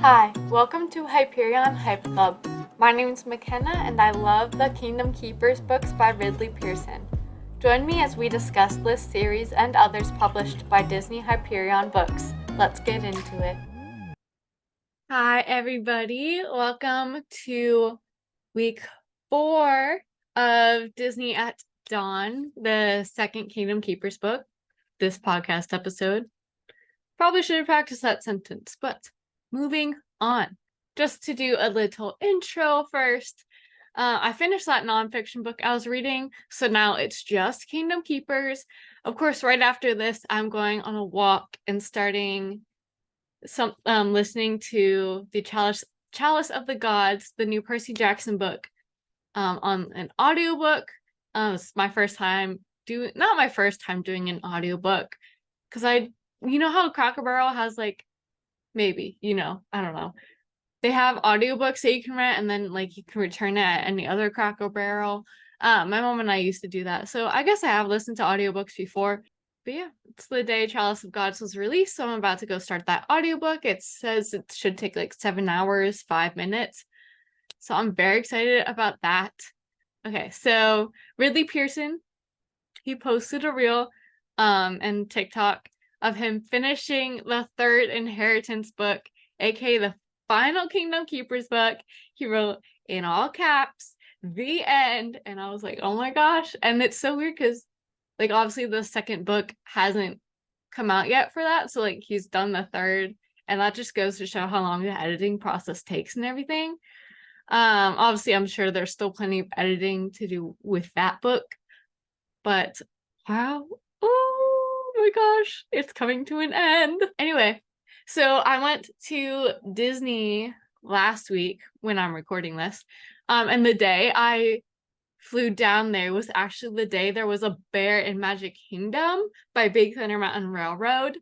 Hi, welcome to Hyperion Hype Club. My name is McKenna and I love the Kingdom Keepers books by Ridley Pearson. Join me as we discuss this series and others published by Disney Hyperion Books. Let's get into it. Hi, everybody. Welcome to week 4 of Disney at Dawn, the second Kingdom Keepers book, this podcast episode. Probably should have practiced that sentence, but moving on. Just to do a little intro first. I finished that nonfiction book I was reading, so now it's just Kingdom Keepers. Of course, right after this, I'm going on a walk and starting listening to the Chalice of the Gods, the new Percy Jackson book, on an audiobook. It's my first time not my first time doing an audiobook, because you know how Cracker Barrel has maybe, I don't know. They have audiobooks that you can rent and then you can return it at any other Cracker Barrel. My mom and I used to do that. So I guess I have listened to audiobooks before. But yeah, it's the day Chalice of Gods was released, so I'm about to go start that audiobook. It says it should take 7 hours, 5 minutes. So I'm very excited about that. Okay, so Ridley Pearson, he posted a reel and TikTok of him finishing the third Inheritance book, aka the final Kingdom Keepers book. He wrote in all caps, "The end," and I was like, oh my gosh. And it's so weird because obviously the second book hasn't come out yet for that, so he's done the third, and that just goes to show how long the editing process takes and everything. Obviously I'm sure there's still plenty of editing to do with that book, but wow, oh my gosh, it's coming to an end. Anyway, so I went to Disney last week when I'm recording this, and the day I flew down there was actually the day there was a Bear in Magic Kingdom by Big Thunder Mountain Railroad,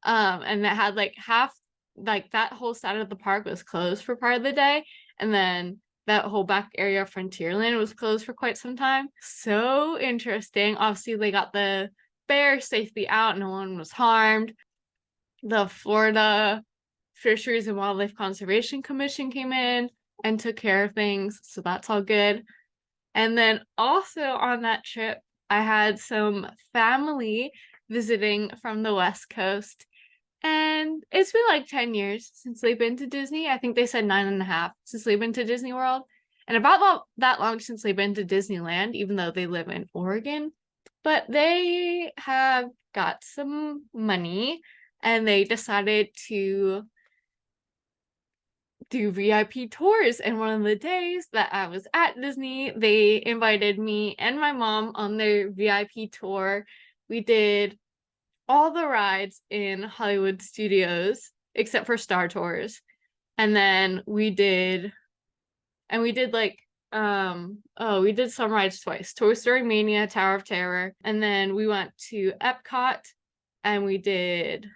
and that had half that whole side of the park was closed for part of the day, and then that whole back area of Frontierland was closed for quite some time. So interesting. Obviously, they got the bear safely out. No one was harmed. The Florida Fisheries and Wildlife Conservation Commission came in and took care of things. So that's all good. And then also on that trip, I had some family visiting from the West Coast. And it's been 10 years since they've been to Disney. I think they said 9.5 since they've been to Disney World. And about that long since they've been to Disneyland, even though they live in Oregon. But they have got some money and they decided to do VIP tours. And one of the days that I was at Disney, they invited me and my mom on their VIP tour. We did all the rides in Hollywood Studios except for Star Tours, and then we did we did some rides twice: Toy Story Mania, Tower of Terror, and then we went to Epcot and we did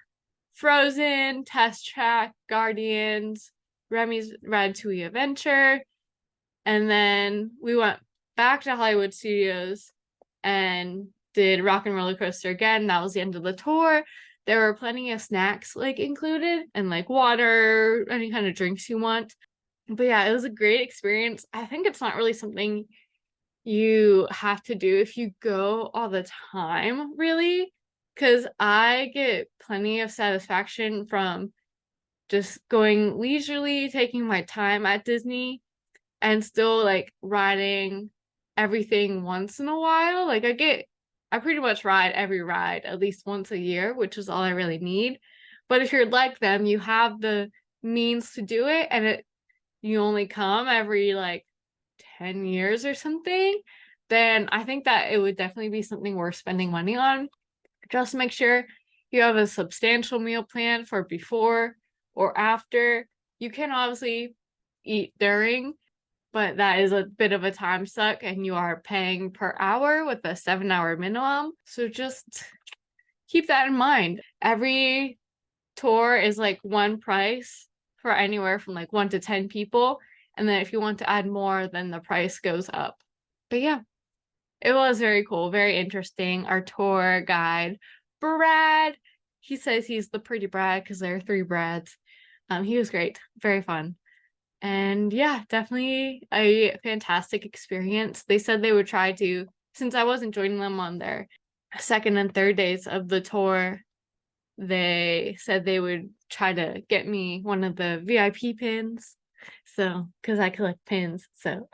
Frozen, Test Track, Guardians, Remy's Ratatouille Adventure, and then we went back to Hollywood Studios and did Rock and Roller Coaster again. That was the end of the tour. There were plenty of snacks included, and water, any kind of drinks you want. But yeah, it was a great experience. I think it's not really something you have to do if you go all the time, really, because I get plenty of satisfaction from just going leisurely, taking my time at Disney, and still riding everything once in a while. I pretty much ride every ride at least once a year, which is all I really need. But if you're like them, you have the means to do it, and you only come every 10 years or something, then I think that it would definitely be something worth spending money on. Just make sure you have a substantial meal plan for before or after. You can obviously eat during, but that is a bit of a time suck, and you are paying per hour with a 7-hour minimum. So just keep that in mind. Every tour is one price for anywhere from 1 to 10 people. And then if you want to add more, then the price goes up. But yeah, it was very cool, very interesting. Our tour guide, Brad, he says he's the pretty Brad because there are 3 Brads. He was great, very fun. And yeah, definitely a fantastic experience. They said they would try to, since I wasn't joining them on their second and third days of the tour, they said they would try to get me one of the VIP pins. So, because I collect pins. So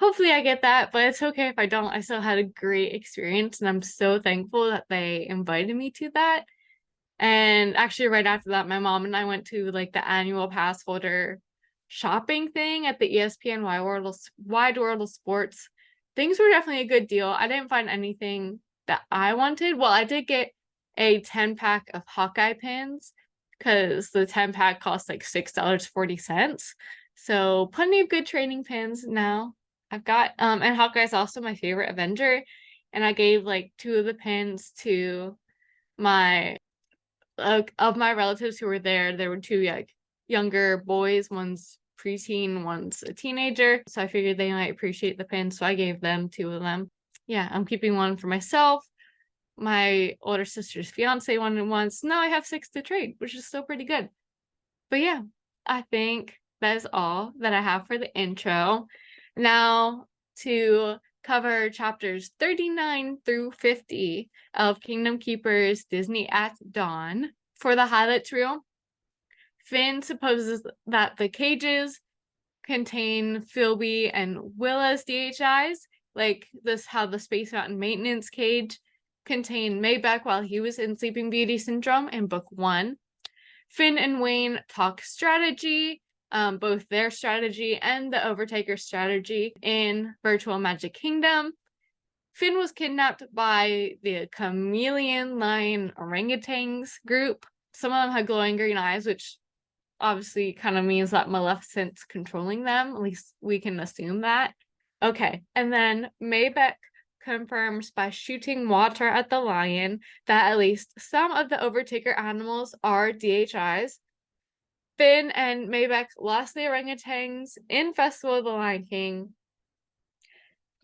hopefully I get that, but it's okay if I don't. I still had a great experience and I'm so thankful that they invited me to that. And actually, right after that, my mom and I went to like the annual pass holder shopping thing at the ESPN Wide World of Sports. Things were definitely a good deal. I didn't find anything that I wanted. Well, I did get a 10-pack of Hawkeye pins because the 10-pack cost like $6.40. So plenty of good training pins now. I've got and Hawkeye's also my favorite Avenger. And I gave like 2 of the pins to my of my relatives who were there were 2 like younger boys, one's preteen, one's a teenager. So I figured they might appreciate the pin, so I gave them 2 of them. Yeah, I'm keeping one for myself. My older sister's fiance wanted one, so now I have 6 to trade, which is still pretty good. But yeah, I think that is all that I have for the intro. Now to cover chapters 39 through 50 of Kingdom Keepers Disney at Dawn. For the highlights reel, Finn supposes that the cages contain Philby and Willa's DHIs, like this how the Space Mountain maintenance cage contained Maybeck while he was in Sleeping Beauty syndrome in book 1. Finn and Wayne talk strategy, both their strategy and the Overtaker strategy in Virtual Magic Kingdom. Finn was kidnapped by the chameleon lion orangutans group. Some of them had glowing green eyes, which obviously kind of means that Maleficent's controlling them. At least we can assume that. Okay, and then Maybeck confirms by shooting water at the lion that at least some of the Overtaker animals are DHIs. Finn and Maybeck lost the orangutans in Festival of the Lion King.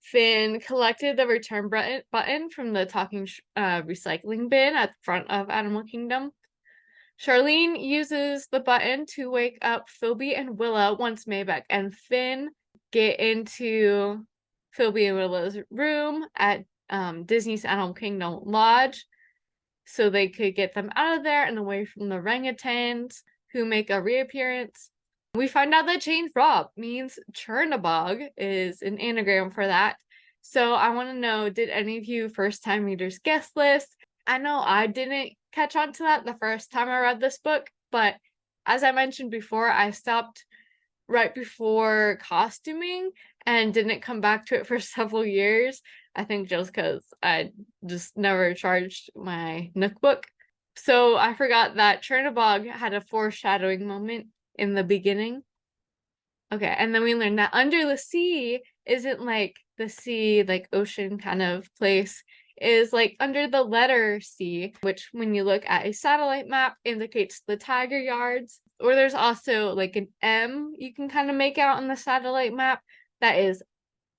Finn collected the return button from the talking recycling bin at the front of Animal Kingdom. Charlene uses the button to wake up Philby and Willa once Maybeck and Finn get into Philby and Willa's room at Disney's Animal Kingdom Lodge so they could get them out of there and away from the orangutans who make a reappearance. We find out that Change Rob means Chernabog is an anagram for that. So I want to know, did any of you first-time readers guess this? I know I didn't catch on to that the first time I read this book, but as I mentioned before, I stopped right before costuming and didn't come back to it for several years. I think just because I just never charged my Nook book. So I forgot that Chernabog had a foreshadowing moment in the beginning. Okay, and then we learned that under the sea isn't like the sea, like ocean kind of place, is like under the letter C, which when you look at a satellite map indicates the tiger yards. Or there's also like an M you can kind of make out on the satellite map that is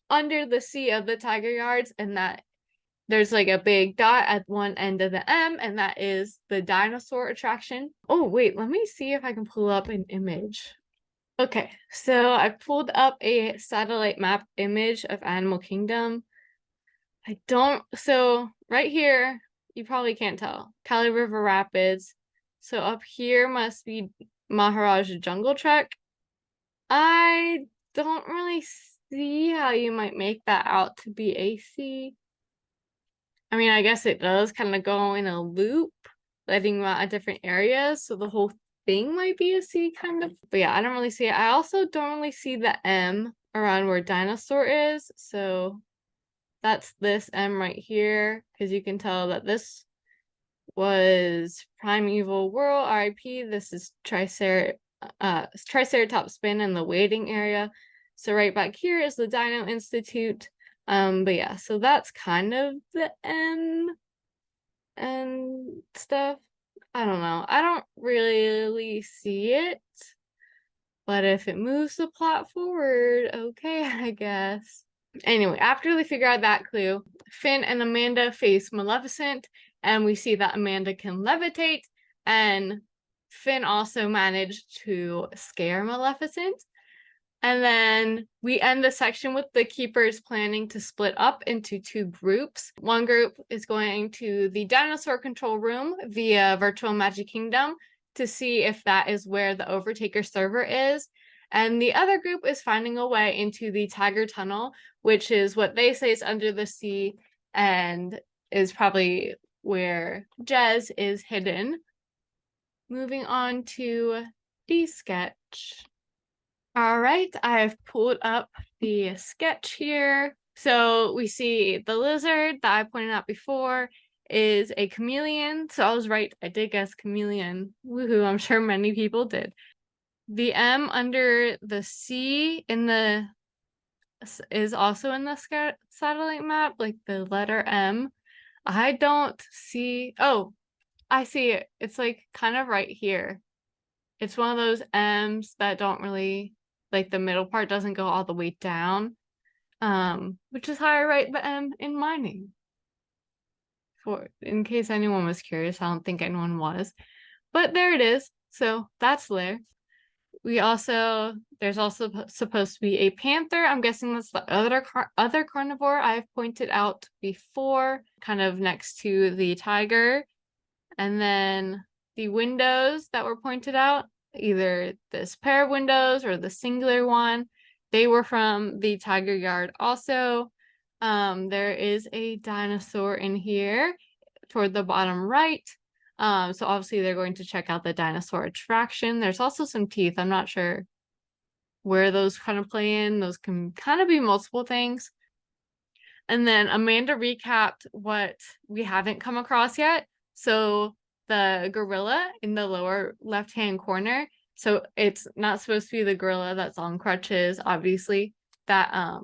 under the C of the tiger yards, and that there's like a big dot at one end of the M, and that is the dinosaur attraction. Oh, wait, let me see if I can pull up an image. Okay, so I pulled up a satellite map image of Animal Kingdom. So right here, you probably can't tell, Cali River Rapids. So up here must be Maharaja Jungle Trek. I don't really see how you might make that out to be AC. I mean, I guess it does kind of go in a loop, letting you out at different areas. So the whole thing might be a C kind of. But yeah, I don't really see it. I also don't really see the M around where dinosaur is. So that's this M right here, because you can tell that this was Primeval World, RIP. This is Triceratops Spin in the waiting area. So right back here is the Dino Institute. But yeah, so that's kind of the M and stuff. I don't know. I don't really see it. But if it moves the plot forward, okay, I guess. Anyway, after they figure out that clue, Finn and Amanda face Maleficent, and we see that Amanda can levitate, and Finn also managed to scare Maleficent. And then we end the section with the keepers planning to split up into two groups. One group is going to the dinosaur control room via Virtual Magic Kingdom to see if that is where the Overtaker server is. And the other group is finding a way into the Tiger Tunnel, which is what they say is under the sea and is probably where Jez is hidden. Moving on to the sketch. All right, I've pulled up the sketch here. So we see the lizard that I pointed out before is a chameleon. So I was right, I did guess chameleon. Woohoo, I'm sure many people did. The M under the C in the is also in the satellite map, like the letter M. I don't see, oh, I see it. It's like kind of right here. It's one of those M's that don't really, like the middle part doesn't go all the way down, which is how I write the M in my name. In case anyone was curious, I don't think anyone was, but there it is. So that's there. There's also supposed to be a panther. I'm guessing that's the other carnivore I've pointed out before, kind of next to the tiger. And then the windows that were pointed out, either this pair of windows or the singular one, they were from the tiger yard also. There is a dinosaur in here toward the bottom right. So obviously they're going to check out the dinosaur attraction. There's also some teeth. I'm not sure where those kind of play in. Those can kind of be multiple things. And then Amanda recapped what we haven't come across yet. So the gorilla in the lower left-hand corner. So it's not supposed to be the gorilla that's on crutches, obviously. That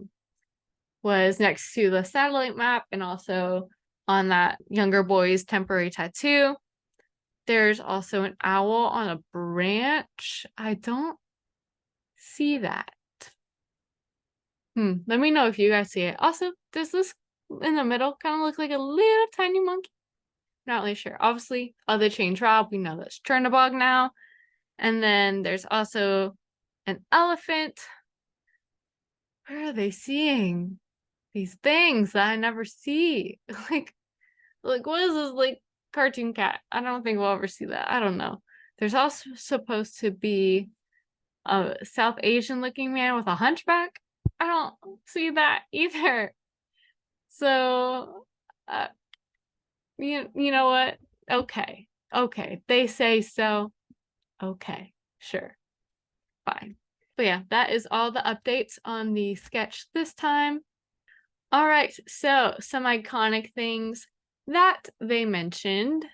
was next to the satellite map and also on that younger boy's temporary tattoo. There's also an owl on a branch. I don't see that. Let me know if you guys see it. Also, does this in the middle kind of look like a little tiny monkey? Not really sure. Obviously, other change route, we know that's Chernabog now. And then there's also an elephant. Where are they seeing these things that I never see? Like what is this, like cartoon cat? I don't think we'll ever see that. I don't know. There's also supposed to be a South Asian looking man with a hunchback. I don't see that either. So, you know what? Okay. They say so. Okay, sure. Fine. But yeah, that is all the updates on the sketch this time. All right, so some iconic things that they mentioned.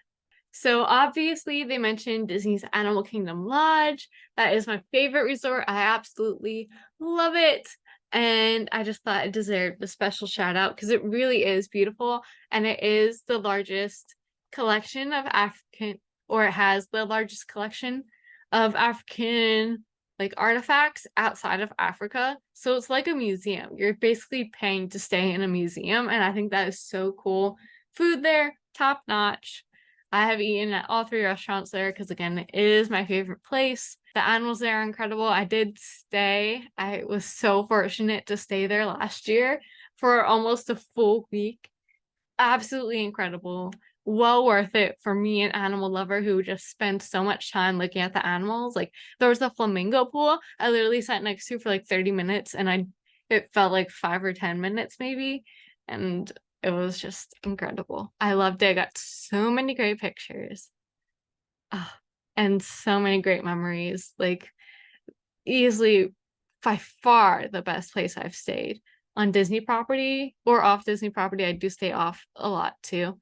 So obviously they mentioned Disney's Animal Kingdom Lodge. That is my favorite resort. I absolutely love it. And I just thought it deserved a special shout out because it really is beautiful. And it is the largest collection of or it has the largest collection of African like artifacts outside of Africa. So it's like a museum. You're basically paying to stay in a museum. And I think that is so cool. Food there, top notch. I have eaten at all 3 restaurants there because, again, it is my favorite place. The animals there are incredible. I did stay. I was so fortunate to stay there last year for almost a full week. Absolutely incredible. Well worth it for me, an animal lover who just spends so much time looking at the animals. Like there was a flamingo pool I literally sat next to for like 30 minutes and it felt like 5 or 10 minutes maybe. And it was just incredible. I loved it. I got so many great pictures. And so many great memories. Like easily by far the best place I've stayed on Disney property or off Disney property. I do stay off a lot too.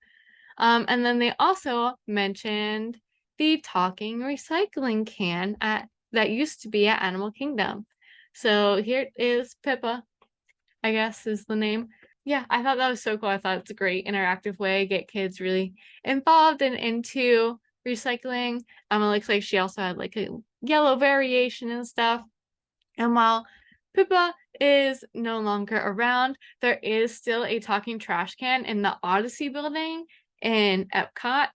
And then they also mentioned the talking recycling can that used to be at Animal Kingdom. So here is Pippa, I guess is the name. Yeah, I thought that was so cool. I thought it's a great interactive way to get kids really involved and into recycling. It looks like she also had like a yellow variation and stuff. And while Pippa is no longer around, there is still a talking trash can in the Odyssey building in Epcot.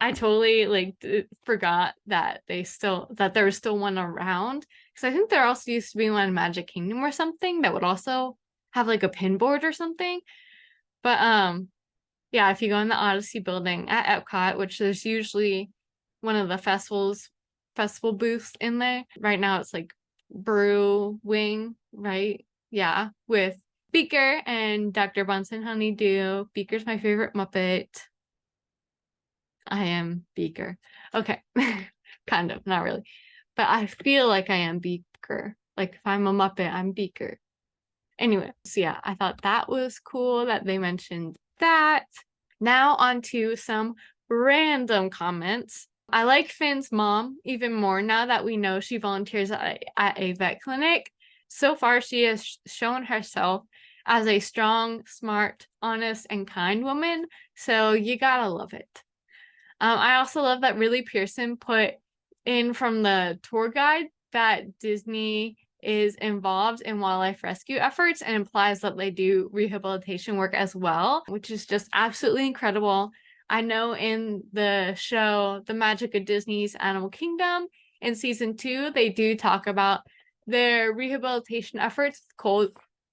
I totally forgot that there was still one around, because I think there also used to be one in Magic Kingdom or something that would also have like a pin board or something. But yeah, if you go in the Odyssey building at Epcot, which there's usually one of the festival booths in there. Right now it's like Brew Wing, right? Yeah, with Beaker and Dr. Bunsen Honeydew. Beaker's my favorite Muppet. I am Beaker. Okay. Kind of, not really. But I feel like I am Beaker. Like if I'm a Muppet, I'm Beaker. Anyway, so yeah, I thought that was cool that they mentioned that. Now on to some random comments. I like Finn's mom even more now that we know she volunteers at a vet clinic. So far, she has shown herself as a strong, smart, honest, and kind woman. So you gotta love it. I also love that Ridley Pearson put in from the tour guide that Disney is involved in wildlife rescue efforts and implies that they do rehabilitation work as well, which is just absolutely incredible. I know in the show The Magic of Disney's Animal Kingdom in season 2, they do talk about their rehabilitation efforts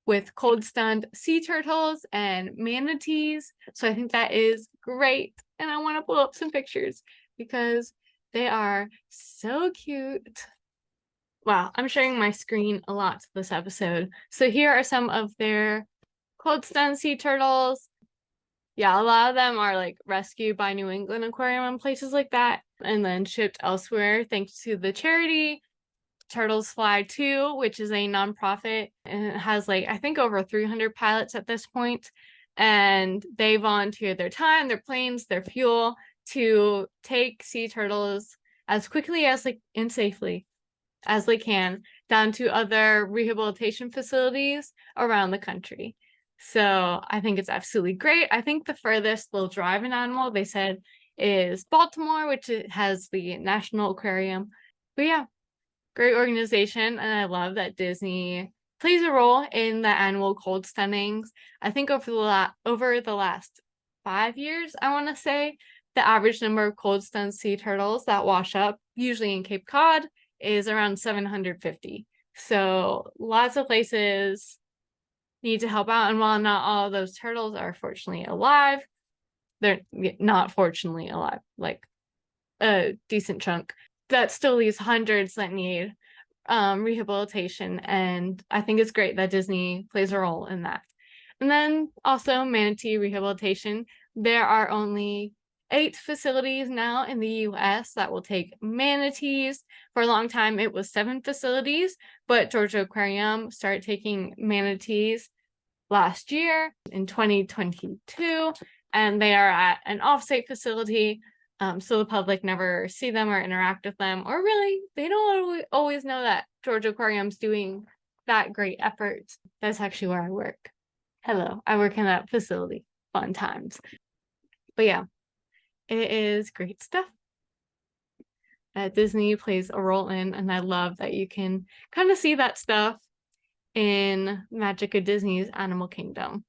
with cold stunned sea turtles and manatees. So I think that is great. And I want to pull up some pictures because they are so cute. Wow, I'm sharing my screen a lot this episode. So here are some of their cold stunned sea turtles. Yeah, a lot of them are like rescued by New England Aquarium and places like that, and then shipped elsewhere thanks to the charity Turtles Fly 2, which is a nonprofit, and it has like I think over 300 pilots at this point, and they volunteer their time, their planes, their fuel to take sea turtles as quickly as and safely as they can down to other rehabilitation facilities around the country. So I think it's absolutely great. I think the furthest they'll drive an animal, they said, is Baltimore, which has the National Aquarium. But yeah, great organization. And I love that Disney plays a role in the annual cold stunnings. I think over the last 5 years, I want to say, the average number of cold stunned sea turtles that wash up, usually in Cape Cod, is around 750. So lots of places need to help out. And while not all of those turtles are fortunately alive, they're not fortunately alive, like a decent chunk. That still leaves hundreds that need rehabilitation. And I think it's great that Disney plays a role in that. And then also manatee rehabilitation. There are only 8 facilities now in the US that will take manatees. For a long time, it was 7 facilities, but Georgia Aquarium started taking manatees last year in 2022, and they are at an offsite facility. So the public never see them or interact with them, or really, they don't always know that Georgia Aquarium's doing that great effort. That's actually where I work. Hello, I work in that facility. Fun times. But yeah, it is great stuff that Disney plays a role in, and I love that you can kind of see that stuff in Magic of Disney's Animal Kingdom.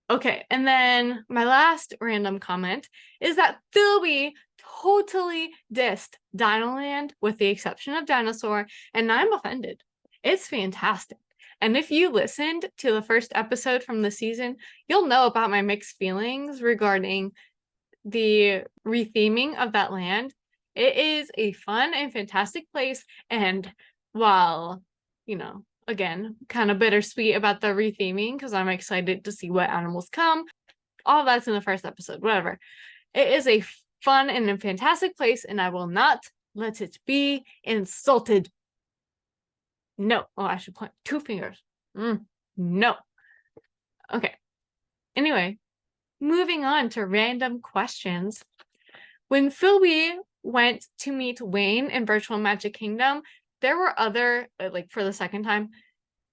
Okay, and then my last random comment is that Philby totally dissed Dinoland with the exception of Dinosaur, and I'm offended. It's fantastic. And if you listened to the first episode from the season, you'll know about my mixed feelings regarding the retheming of that land. It is a fun and fantastic place, and while, again, kind of bittersweet about the retheming because I'm excited to see what animals come. All that's in the first episode, whatever. It is a fun and a fantastic place, and I will not let it be insulted. No. Oh, I should point 2 fingers. No. Okay. Anyway, moving on to random questions. When Philby went to meet Wayne in Virtual Magic Kingdom, there were other, for the second time,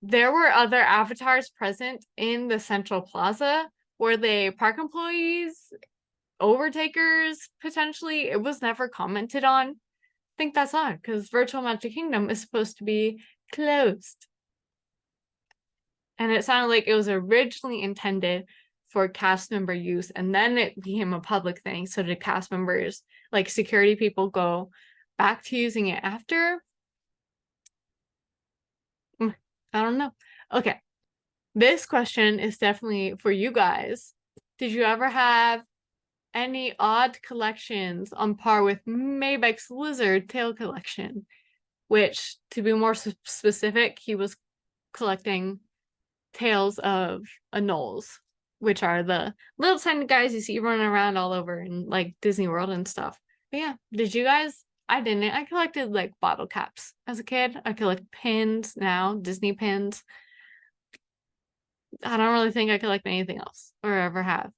there were other avatars present in the Central Plaza. Were they park employees, overtakers, potentially? It was never commented on. I think that's odd, because Virtual Magic Kingdom is supposed to be closed. And it sounded like it was originally intended for cast member use, and then it became a public thing. So did cast members like security people go back to using it after. I don't know. Okay. This question is definitely for you guys. Did you ever have any odd collections on par with Maybeck's lizard tail collection? Which, to be more specific, he was collecting tails of anoles, which are the little tiny guys you see running around all over in like Disney World and stuff. But yeah, did you guys? I didn't. I collected like bottle caps as a kid. I collect pins now, Disney pins. I don't really think I collect anything else or ever have.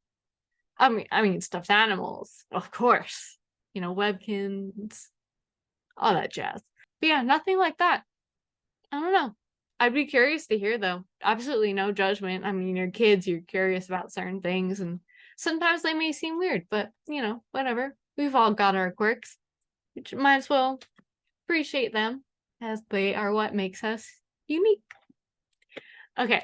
I mean stuffed animals, of course. You know, Webkins, all that jazz. But yeah, nothing like that. I don't know. I'd be curious to hear though. Absolutely no judgment. I mean, you're kids, you're curious about certain things, and sometimes they may seem weird, but you know, whatever. We've all got our quirks, which might as well appreciate them as they are what makes us unique. Okay,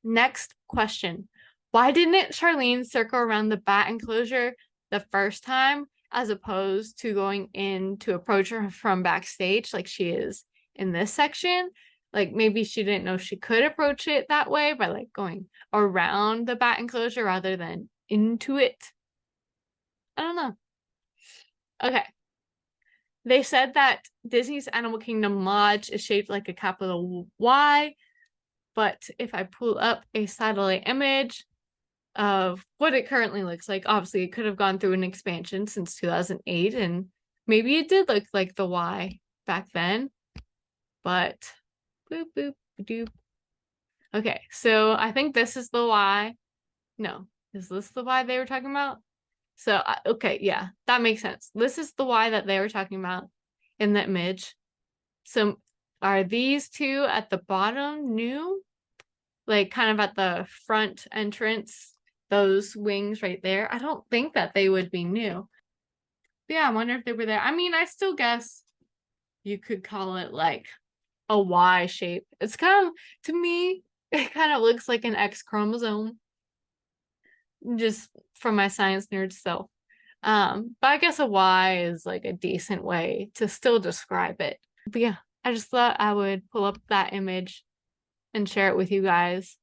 next question. Why didn't Charlene circle around the bat enclosure the first time as opposed to going in to approach her from backstage like she is in this section? Like maybe she didn't know she could approach it that way by like going around the bat enclosure rather than into it. I don't know. Okay. They said that Disney's Animal Kingdom Lodge is shaped like a capital Y, but if I pull up a satellite image of what it currently looks like, obviously it could have gone through an expansion since 2008, and maybe it did look like the Y back then, but boop, boop, doop. Okay, so I think this is the Y. No, is this the Y they were talking about? So, okay, yeah, that makes sense. This is the Y that they were talking about in the image. So, are these two at the bottom new? Like, kind of at the front entrance, those wings right there? I don't think that they would be new. But yeah, I wonder if they were there. I mean, I still guess you could call it like a Y shape. It's kind of, to me, it kind of looks like an X chromosome, just from my science nerd self. But I guess a Y is like a decent way to still describe it. But yeah, I just thought I would pull up that image and share it with you guys.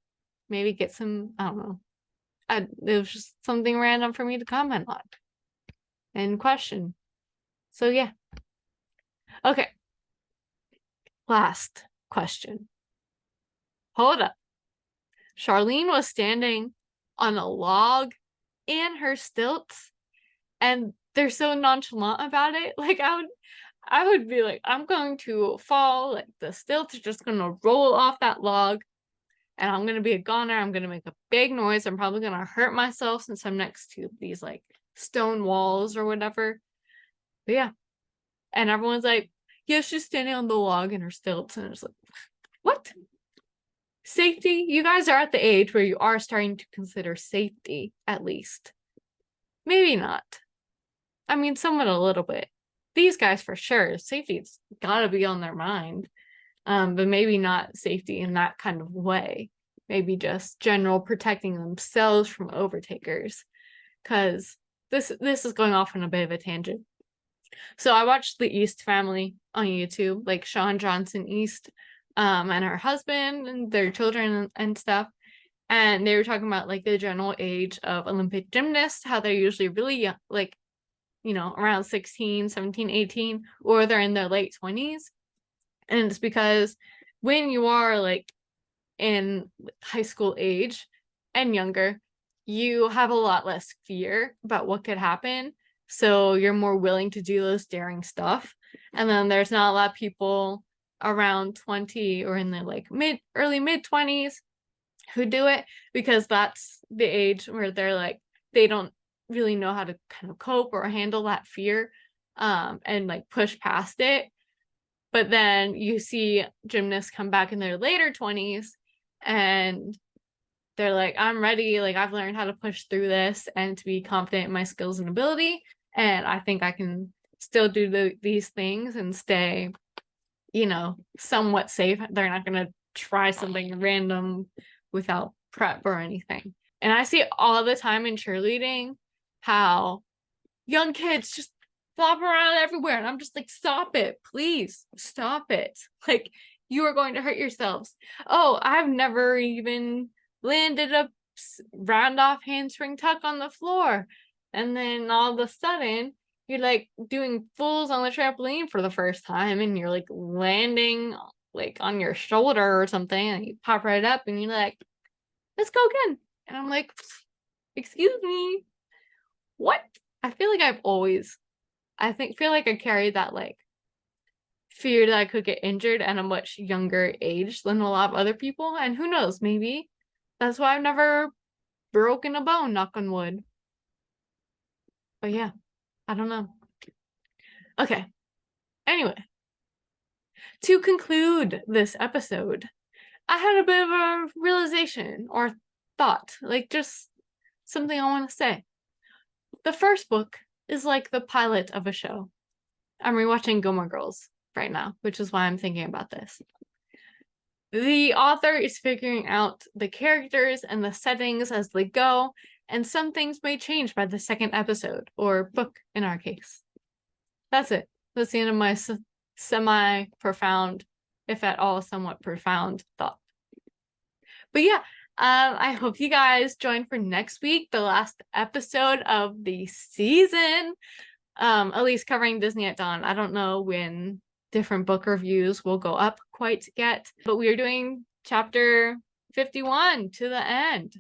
Maybe get some, I don't know. It was just something random for me to comment on and question. So yeah. Okay. Last question. Hold up. Charlene was standing on a log in her stilts, and they're so nonchalant about it. Like I would be like, I'm going to fall, like the stilts are just gonna roll off that log, and I'm gonna be a goner. I'm gonna make a big noise. I'm probably gonna hurt myself since I'm next to these like stone walls or whatever. But yeah. And everyone's like, yeah, she's standing on the log in her stilts. And it's like, what? Safety? You guys are at the age where you are starting to consider safety, at least. Maybe not. I mean, somewhat a little bit. These guys for sure. Safety's gotta be on their mind. But maybe not safety in that kind of way. Maybe just general protecting themselves from overtakers. Because this is going off on a bit of a tangent. So I watched the East family on YouTube, like Shawn Johnson East, and her husband and their children and stuff. And they were talking about like the general age of Olympic gymnasts, how they're usually really young, like, you know, around 16, 17, 18, or they're in their late 20s. And it's because when you are like in high school age and younger, you have a lot less fear about what could happen. So you're more willing to do those daring stuff. And then there's not a lot of people around 20 or in their like early mid 20s who do it, because that's the age where they're like, they don't really know how to kind of cope or handle that fear, and like push past it. But then you see gymnasts come back in their later 20s and they're like, I'm ready. Like, I've learned how to push through this and to be confident in my skills and ability. And I think I can still do these things and stay, you know, somewhat safe. They're not going to try something random without prep or anything. And I see all the time in cheerleading how young kids just flop around everywhere. And I'm just like, stop it. Please stop it. Like, you are going to hurt yourselves. Oh, I've never even landed a round off handspring tuck on the floor. And then all of a sudden, you're like doing fulls on the trampoline for the first time, and you're like landing like on your shoulder or something, and you pop right up and you're like, let's go again. And I'm like, excuse me, what? I feel like feel like I carry that like fear that I could get injured at a much younger age than a lot of other people. And who knows, maybe that's why I've never broken a bone, knock on wood. But yeah, I don't know. Okay. Anyway, to conclude this episode, I had a bit of a realization or thought, like just something I want to say. The first book is like the pilot of a show. I'm rewatching Gilmore Girls right now, which is why I'm thinking about this. The author is figuring out the characters and the settings as they go, and some things may change by the second episode, or book in our case. That's it. That's the end of my semi-profound, if at all somewhat profound thought. But yeah, I hope you guys join for next week, the last episode of the season, at least covering Disney at Dawn. I don't know when different book reviews will go up quite yet, but we are doing chapter 51 to the end.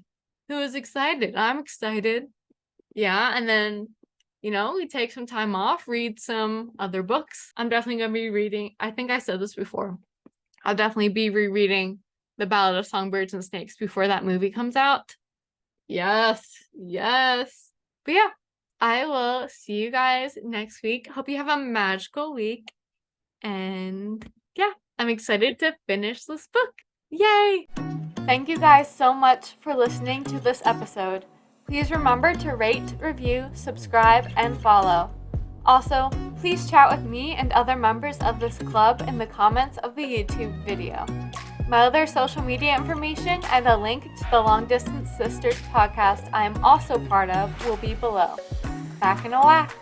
Who is excited? I'm excited. Yeah, and then, we take some time off, read some other books. I'm definitely going to be reading, I think I said this before, I'll definitely be rereading The Ballad of Songbirds and Snakes before that movie comes out. Yes. But yeah, I will see you guys next week. Hope you have a magical week. And yeah, I'm excited to finish this book. Yay! Thank you guys so much for listening to this episode. Please remember to rate, review, subscribe, and follow. Also, please chat with me and other members of this club in the comments of the YouTube video. My other social media information and a link to the Long Distance Sisters podcast I am also part of will be below. Back in a whack.